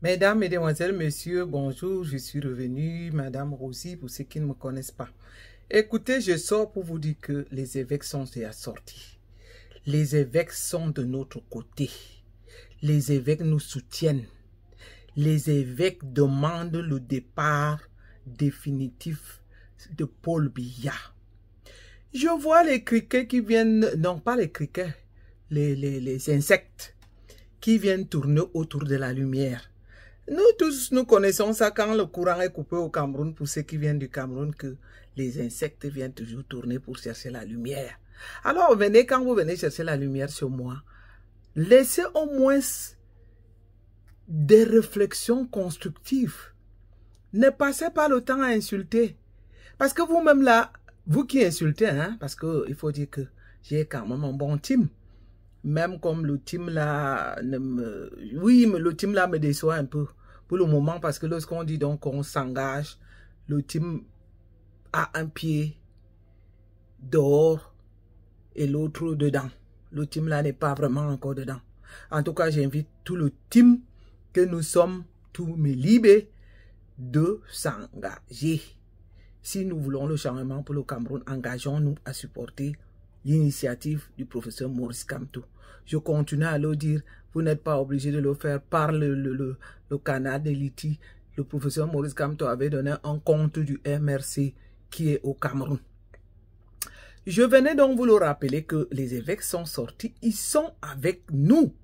Mesdames, Mesdemoiselles, Messieurs, bonjour, je suis revenue, Madame Rosie, pour ceux qui ne me connaissent pas. Écoutez, je sors pour vous dire que les évêques sont déjà sortis. Les évêques sont de notre côté. Les évêques nous soutiennent. Les évêques demandent le départ définitif de Paul Biya. Je vois les criquets qui viennent, non pas les criquets, les insectes qui viennent tourner autour de la lumière. Nous tous, nous connaissons ça quand le courant est coupé au Cameroun, pour ceux qui viennent du Cameroun, que les insectes viennent toujours tourner pour chercher la lumière. Alors, venez, quand vous venez chercher la lumière sur moi, laissez au moins des réflexions constructives. Ne passez pas le temps à insulter. Parce que vous-même là, vous qui insultez, hein, parce qu'il faut dire que j'ai quand même un bon team. Même comme le team là, oui, mais le team là me déçoit un peu pour le moment, parce que lorsqu'on dit donc qu'on s'engage, le team a un pied dehors et l'autre dedans. Le team là n'est pas vraiment encore dedans. En tout cas, j'invite tout le team que nous sommes, tous mes libés, de s'engager. Si nous voulons le changement pour le Cameroun, engageons-nous à supporter l'initiative du professeur Maurice Kamto. Je continue à le dire, vous n'êtes pas obligé de le faire par le canal de Liti. Le professeur Maurice Kamto avait donné un compte du MRC qui est au Cameroun. Je venais donc vous le rappeler que les évêques sont sortis, ils sont avec nous.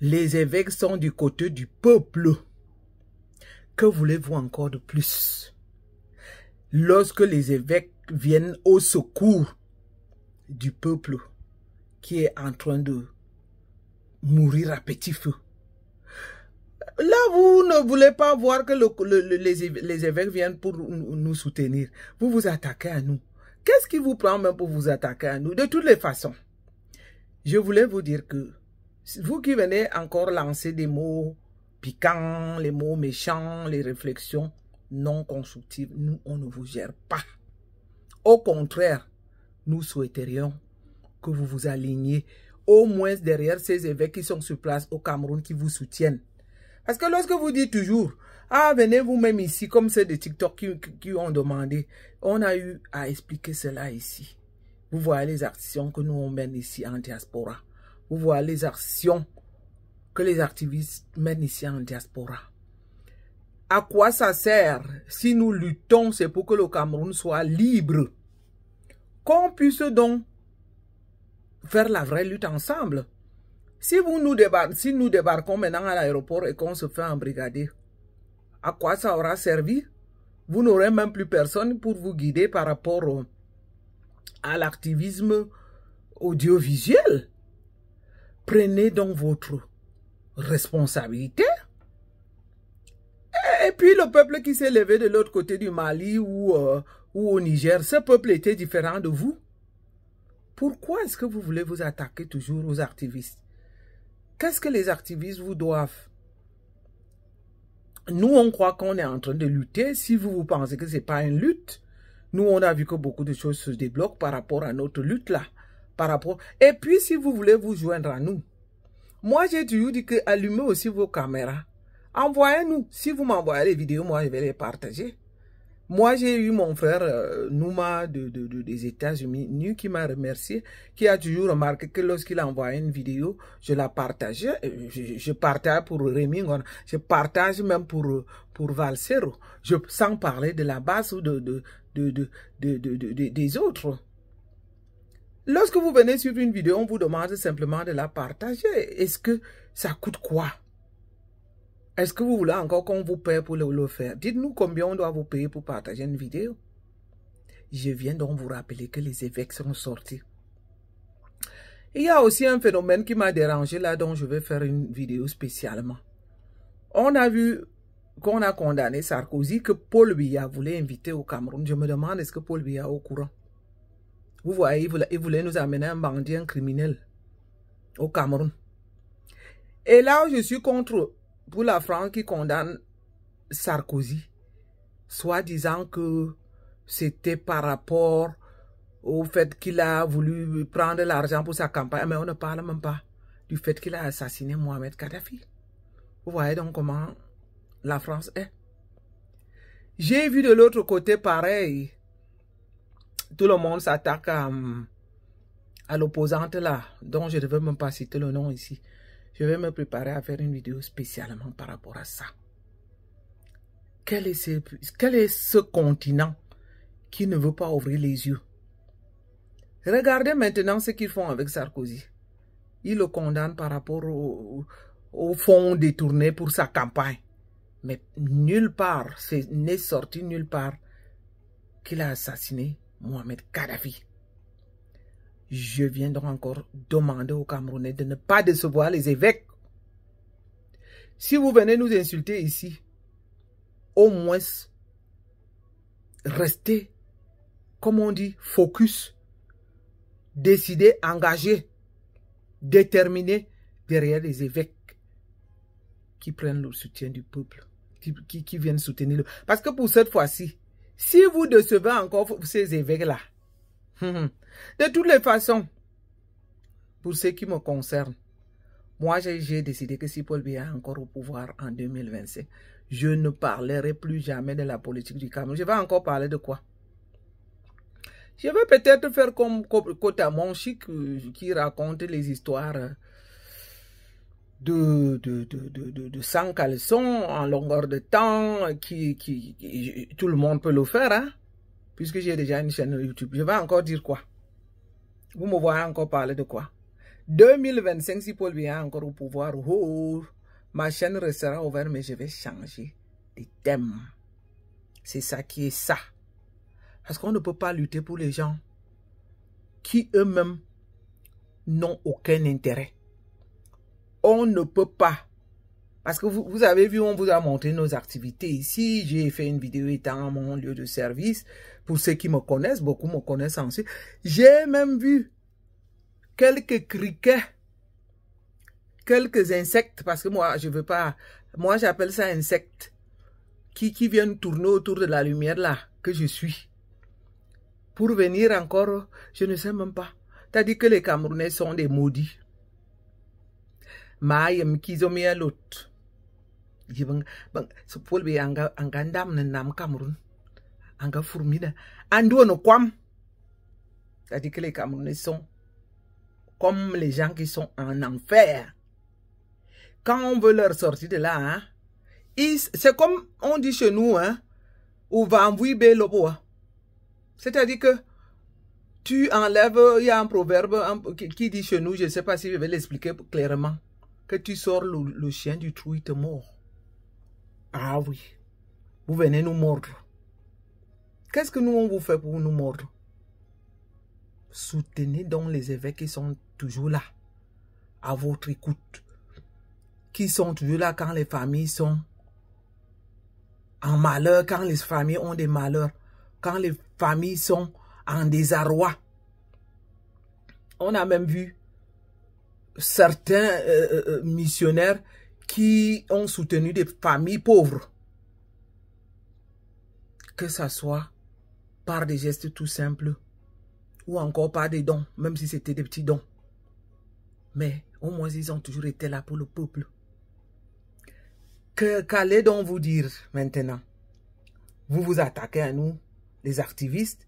Les évêques sont du côté du peuple. Que voulez-vous encore de plus? Lorsque les évêques viennent au secours du peuple qui est en train de mourir à petit feu. Là, vous ne voulez pas voir que les évêques viennent pour nous soutenir. Vous vous attaquez à nous. Qu'est-ce qui vous prend même pour vous attaquer à nous? De toutes les façons, je voulais vous dire que vous qui venez encore lancer des mots piquants, les mots méchants, les réflexions non constructives, nous, on ne vous gère pas. Au contraire, nous souhaiterions que vous vous aligniez au moins derrière ces évêques qui sont sur place au Cameroun, qui vous soutiennent. Parce que lorsque vous dites toujours, ah, venez vous-même ici, comme ceux de TikTok qui ont demandé, on a eu à expliquer cela ici. Vous voyez les actions que nous on mène ici en diaspora. Vous voyez les actions que les activistes mènent ici en diaspora. À quoi ça sert? Si nous luttons, c'est pour que le Cameroun soit libre. Qu'on puisse donc faire la vraie lutte ensemble. Si nous débarquons maintenant à l'aéroport et qu'on se fait embrigader, à quoi ça aura servi? Vous n'aurez même plus personne pour vous guider par rapport à l'activisme audiovisuel. Prenez donc votre responsabilité. Et puis le peuple qui s'est levé de l'autre côté du Mali ou au Niger, ce peuple était différent de vous. Pourquoi est-ce que vous voulez vous attaquer toujours aux activistes? Qu'est-ce que les activistes vous doivent? Nous, on croit qu'on est en train de lutter. Si vous pensez que ce n'est pas une lutte, nous, on a vu que beaucoup de choses se débloquent par rapport à notre lutte là. Et puis, si vous voulez vous joindre à nous, moi, j'ai toujours dit que allumez aussi vos caméras. Envoyez-nous. Si vous m'envoyez les vidéos, moi, je vais les partager. Moi, j'ai eu mon frère Nouma des États-Unis qui m'a remercié, qui a toujours remarqué que lorsqu'il envoyait une vidéo, je la partageais. Je partage pour Rémi, je partage même pour Valsero, sans parler de la base ou des autres. Lorsque vous venez suivre une vidéo, on vous demande simplement de la partager. Est-ce que ça coûte quoi? Est-ce que vous voulez encore qu'on vous paye pour le faire? Dites-nous combien on doit vous payer pour partager une vidéo. Je viens donc vous rappeler que les évêques sont sortis. Il y a aussi un phénomène qui m'a dérangé là, dont je vais faire une vidéo spécialement. On a vu qu'on a condamné Sarkozy, que Paul Biya voulait inviter au Cameroun. Je me demande, est-ce que Paul Biya est au courant? Vous voyez, il voulait nous amener un bandit, un criminel au Cameroun. Et là, je suis contre... pour la France qui condamne Sarkozy, soit disant que c'était par rapport au fait qu'il a voulu prendre l'argent pour sa campagne, mais on ne parle même pas du fait qu'il a assassiné Mohamed Kadhafi. Vous voyez donc comment la France est. J'ai vu de l'autre côté pareil. Tout le monde s'attaque à l'opposante là, dont je ne veux même pas citer le nom ici. Je vais me préparer à faire une vidéo spécialement par rapport à ça. Quel est ce continent qui ne veut pas ouvrir les yeux? Regardez maintenant ce qu'ils font avec Sarkozy. Ils le condamnent par rapport au fonds détourné pour sa campagne. Mais nulle part, c'est n'est sorti nulle part qu'il a assassiné Mohamed Kadhafi. Je viens donc encore demander aux Camerounais de ne pas décevoir les évêques. Si vous venez nous insulter ici, au moins restez, comme on dit, focus, décidez, engagez, déterminez derrière les évêques qui prennent le soutien du peuple, qui viennent soutenir. Parce que pour cette fois-ci, si vous décevez encore ces évêques-là, de toutes les façons, pour ce qui me concerne, moi j'ai décidé que si Paul Biya est encore au pouvoir en 2025, je ne parlerai plus jamais de la politique du Cameroun. Je vais encore parler de quoi? Je vais peut-être faire comme Kotamon Chic qui raconte les histoires de sans caleçon en longueur de temps, tout le monde peut le faire, hein? Puisque j'ai déjà une chaîne YouTube. Je vais encore dire quoi? Vous me voyez encore parler de quoi? 2025, si Paul Biya est encore au pouvoir, ma chaîne restera ouverte, mais je vais changer de thème. C'est ça qui est ça. Parce qu'on ne peut pas lutter pour les gens qui eux-mêmes n'ont aucun intérêt. On ne peut pas. Parce que vous avez vu, on vous a montré nos activités ici. J'ai fait une vidéo étant à mon lieu de service. Pour ceux qui me connaissent, beaucoup me connaissent ensuite. J'ai même vu quelques criquets, quelques insectes, parce que moi, je veux pas, moi j'appelle ça insectes, qui viennent tourner autour de la lumière là, que je suis. Pour venir encore, je ne sais même pas. T'as dit que les Camerounais sont des maudits. Maïm kizomi à l'autre. C'est pour le angandam nam Cameroun. Anga fourmida. Ando no kwam. T'as dit que les Camerounais sont comme les gens qui sont en enfer. Quand on veut leur sortir de là, hein, c'est comme on dit chez nous, hein, ou va envoyer le bois. C'est-à-dire que tu enlèves, il y a un proverbe qui dit chez nous, je ne sais pas si je vais l'expliquer clairement, que tu sors le chien du trou, il te mord. Ah oui, vous venez nous mordre. Qu'est-ce que nous on vous fait pour nous mordre? Soutenez donc les évêques qui sont toujours là, à votre écoute, qui sont toujours là quand les familles sont en malheur, quand les familles ont des malheurs, quand les familles sont en désarroi. On a même vu certains missionnaires qui ont soutenu des familles pauvres. Que ça soit par des gestes tout simples ou encore par des dons, même si c'était des petits dons. Mais au moins, ils ont toujours été là pour le peuple. Qu'allez donc vous dire maintenant? Vous vous attaquez à nous, les activistes,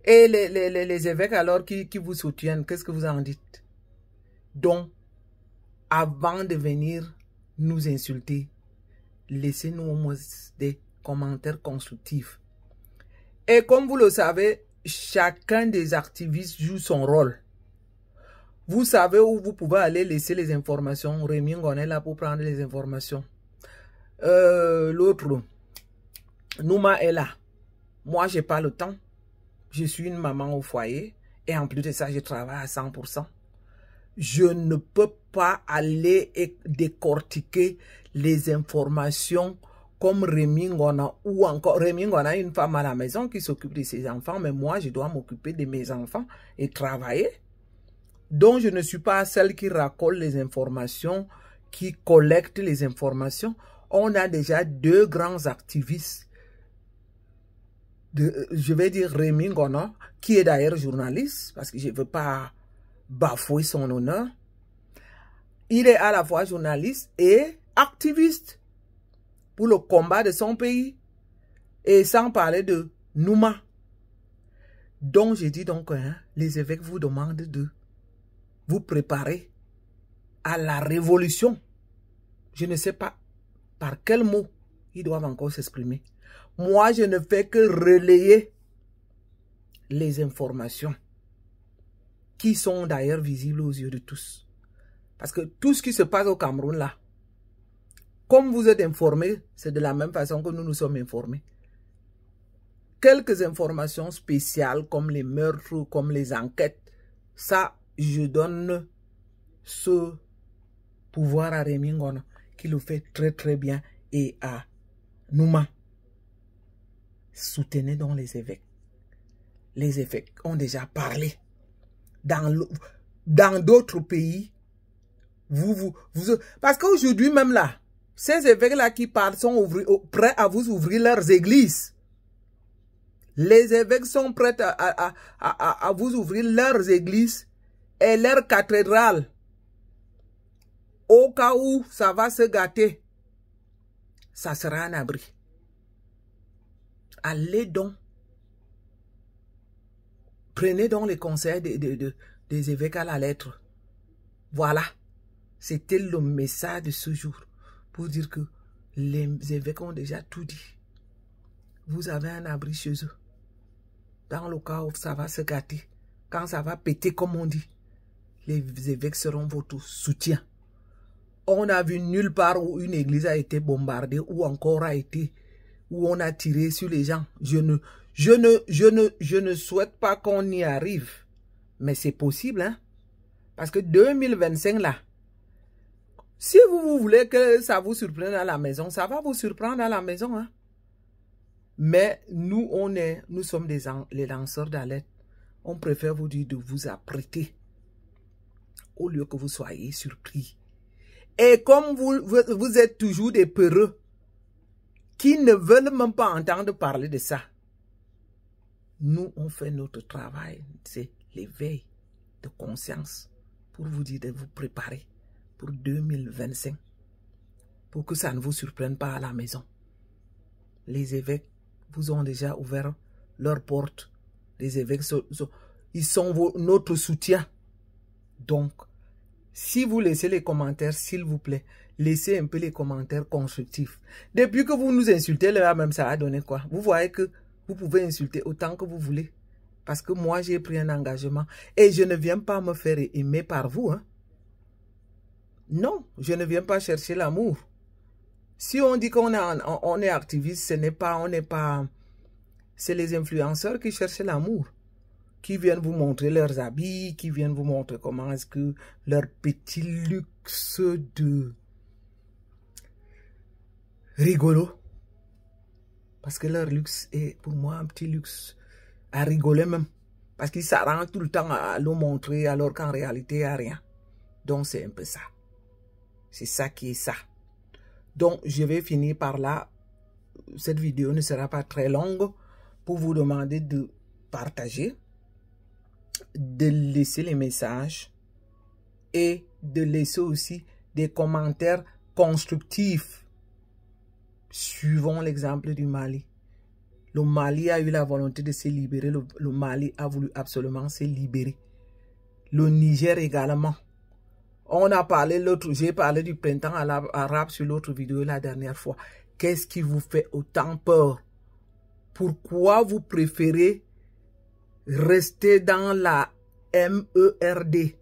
et les évêques alors qui vous soutiennent, qu'est-ce que vous en dites? Donc, avant de venir nous insulter, laissez-nous au moins des commentaires constructifs. Et comme vous le savez, chacun des activistes joue son rôle. Vous savez où vous pouvez aller laisser les informations. Rémi, on est là pour prendre les informations. L'autre, Nouma est là. Moi, j'ai pas le temps. Je suis une maman au foyer. Et en plus de ça, je travaille à 100%. Je ne peux pas aller décortiquer les informations comme Rémi Ngona ou encore Rémi Ngona, une femme à la maison qui s'occupe de ses enfants, mais moi, je dois m'occuper de mes enfants et travailler. Donc, je ne suis pas celle qui racole les informations, qui collecte les informations. On a déjà deux grands activistes. Je vais dire Rémi Ngona, qui est d'ailleurs journaliste, parce que je ne veux pas bafouer son honneur. Il est à la fois journaliste et activiste pour le combat de son pays. Et sans parler de Nouma. Donc, j'ai dit donc, hein, les évêques vous demandent de vous préparer à la révolution. Je ne sais pas par quel mot ils doivent encore s'exprimer. Moi, je ne fais que relayer les informations qui sont d'ailleurs visibles aux yeux de tous. Parce que tout ce qui se passe au Cameroun là, comme vous êtes informés, c'est de la même façon que nous nous sommes informés. Quelques informations spéciales comme les meurtres, comme les enquêtes, ça, je donne ce pouvoir à Rémi Ngono, qui le fait très très bien, et à Nouma. Soutenez donc les évêques. Les évêques ont déjà parlé. Dans d'autres pays, parce qu'aujourd'hui même là, ces évêques-là qui parlent sont prêts à vous ouvrir leurs églises. Les évêques sont prêts à vous ouvrir leurs églises et leurs cathédrales. Au cas où ça va se gâter, ça sera un abri. Allez donc. Prenez donc les conseils des évêques à la lettre. Voilà. C'était le message de ce jour. Pour dire que les évêques ont déjà tout dit. Vous avez un abri chez eux. Dans le cas où ça va se gâter, quand ça va péter comme on dit, les évêques seront votre soutien. On a vu nulle part où une église a été bombardée ou encore a été, où on a tiré sur les gens. Je ne souhaite pas qu'on y arrive. Mais c'est possible, hein. Parce que 2025 là, si vous voulez que ça vous surprenne à la maison, ça va vous surprendre à la maison, hein. Mais nous, nous sommes les lanceurs d'alerte. On préfère vous dire de vous apprêter au lieu que vous soyez surpris. Et comme vous êtes toujours des peureux qui ne veulent même pas entendre parler de ça, nous, on fait notre travail. C'est l'éveil de conscience pour vous dire de vous préparer pour 2025. Pour que ça ne vous surprenne pas à la maison. Les évêques vous ont déjà ouvert leurs portes. Les évêques, ils sont notre soutien. Donc, si vous laissez les commentaires, s'il vous plaît, laissez un peu les commentaires constructifs. Depuis que vous nous insultez, là même ça a donné quoi? Vous voyez que vous pouvez insulter autant que vous voulez. Parce que moi, j'ai pris un engagement. Et je ne viens pas me faire aimer par vous. Hein. Non, je ne viens pas chercher l'amour. Si on dit qu'on est activiste, ce n'est pas, on n'est pas... C'est les influenceurs qui cherchent l'amour. Qui viennent vous montrer leurs habits, qui viennent vous montrer comment est-ce que leur petit luxe de rigolo. Parce que leur luxe est pour moi un petit luxe à rigoler même. Parce qu'ils s'arrangent tout le temps à le montrer alors qu'en réalité il n'y a rien. Donc c'est un peu ça. C'est ça qui est ça. Donc je vais finir par là. Cette vidéo ne sera pas très longue pour vous demander de partager, de laisser les messages et de laisser aussi des commentaires constructifs. Suivons l'exemple du Mali. Le Mali a eu la volonté de se libérer. Le Mali a voulu absolument se libérer. Le Niger également. On a parlé j'ai parlé du printemps arabe sur l'autre vidéo la dernière fois. Qu'est-ce qui vous fait autant peur? Pourquoi vous préférez rester dans la MERD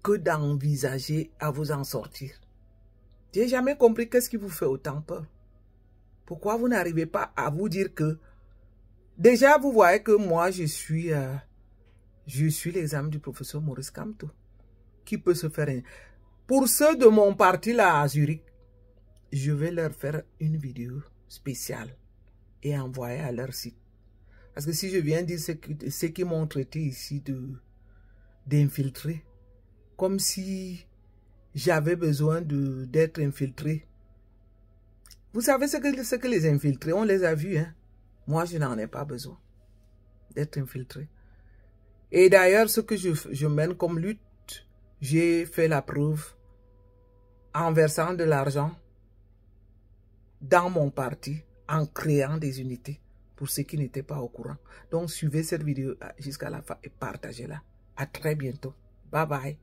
que d'envisager à vous en sortir? J'ai jamais compris qu'est-ce qui vous fait autant peur. Pourquoi vous n'arrivez pas à vous dire que... Déjà, vous voyez que moi, je suis l'exemple du professeur Maurice Kamto, qui peut se faire... Pour ceux de mon parti là à Zurich, je vais leur faire une vidéo spéciale et envoyer à leur site. Parce que si je viens dire ce qui m'ont traité ici d'infiltré, comme si j'avais besoin d'être infiltré. Vous savez ce que les infiltrés, on les a vus. Hein? Moi, je n'en ai pas besoin d'être infiltré. Et d'ailleurs, ce que je mène comme lutte, j'ai fait la preuve en versant de l'argent dans mon parti, en créant des unités pour ceux qui n'étaient pas au courant. Donc, suivez cette vidéo jusqu'à la fin et partagez-la. À très bientôt. Bye bye.